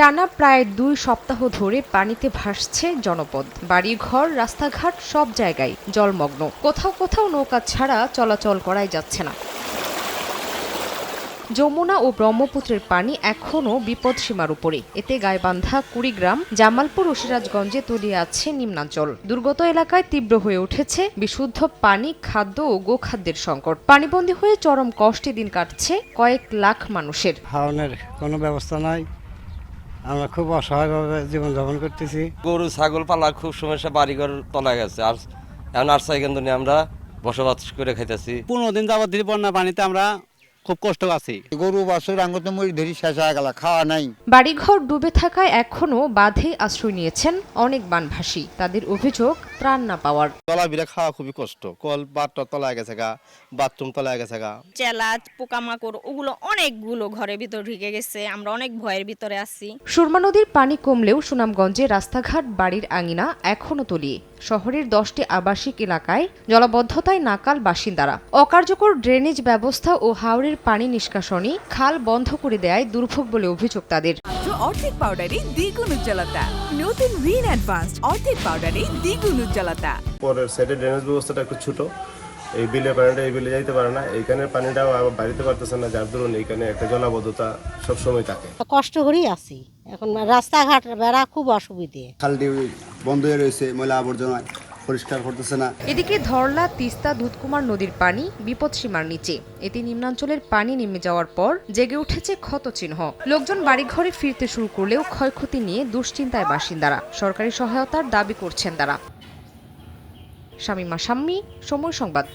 টানা প্রায় ২ সপ্তাহ ধরে পানিতে ভাসছে জনপদ। বাড়িঘর, রাস্তাঘাট সব জায়গায় জলমগ্ন। কোথাও কোথাও নৌকা ছাড়া চলাচল করাই যাচ্ছে না। যমুনা ও ব্রহ্মপুত্রের পানি এখনও বিপদসীমার উপরে। এতে গাইবান্ধা, কুড়িগ্রাম, জামালপুর ও সিরাজগঞ্জে তলিয়ে আছে নিম্নাঞ্চল। দুর্গত এলাকায় তীব্র হয়ে উঠেছে বিশুদ্ধ পানি, খাদ্য ও গোখাদ্যের সংকট। পানিবন্দী হয়ে চরম কষ্টে দিন কাটছে কয়েক লাখ মানুষের। খাওয়ানোর কোনো ব্যবস্থা নাই, আমরা খুব অসহায়ভাবে জীবনযাপন করতেছি। গরু ছাগল পালা খুব সমস্যা, বাড়িঘর তলায় গেছে। আর এখন আরসাই কেন্দ্র নিয়ে আমরা বসবাস করে খাইতেছি। 15 দিন যাবত বন্যা পানিতে আমরা খুব কষ্ট আছি। গরু বাছুর আঙ্গতে মরি ধরি শেষ হয়ে গেল, খাওয়া নাই। বাড়িঘর ডুবে থাকায় এখনও বাঁধে আশ্রয় নিয়েছেন অনেক বানভাসী। তাদের অভিযোগ ত্রাণ না পাওয়ার। চলাফেরা খাওয়া খুবই কষ্ট। কল বাটটা তলায় গেছে গা, বাথরুম তলায় গেছে গা। চেলাত, পোকামাকড় ওগুলো অনেকগুলো ঘরের ভিতর ঢুকে গেছে। আমরা অনেক ভয়ের ভিতরে আছি। সুরমা নদীর পানি কমলেও সুনামগঞ্জে রাস্তাঘাট, বাড়ির আঙিনা এখনও তলিয়ে। শহরের 10টি আবাসিক এলাকায় জলাবদ্ধতায় নাকাল বাসিন্দারা। অকার্যকর ড্রেনেজ ব্যবস্থা ও হাওরের পানি নিষ্কাশনী খাল বন্ধ করে দেয় দুর্ভোগ বলে অভিযোগ তাদের। অর্ধেক পাউডারে দ্বিগুণ উজ্জ্বলতা। নতুন রিন অ্যাডভান্সড অর্ধেক পাউডারে দ্বিগুণ উজ্জ্বলতা। পরের সাইডে ড্রেনেজ ব্যবস্থাটা একটু ছোট, এই বিলের পানিটা এই বিলে যাইতে পারে না, এইখানের পানিটাও আবার বাড়িতে পারতেছে না, যার দরুন এইখানে একটা জলাবদ্ধতা সবসময় থাকে। কষ্ট করেই আছি এখন, রাস্তাঘাট বেড়া খুব অসুবিধে। খালটি বন্ধ হয়ে রয়েছে, ময়লা আবর্জনা পরিষ্কার করতেছে না। এদিকে ধরলা, তিস্তা, দুধকুমার নদীর পানি বিপদসীমার নিচে। এতে নিম্নাঞ্চলের পানি নেমে যাওয়ার পর জেগে উঠেছে ক্ষতচিহ্ন। লোকজন বাড়িঘরে ফিরতে শুরু করলেও ক্ষয়ক্ষতি নিয়ে দুশ্চিন্তায় বাসিন্দারা। সরকারি সহায়তার দাবি করছেন তারা। শামীমা শাম্মী, সময় সংবাদ।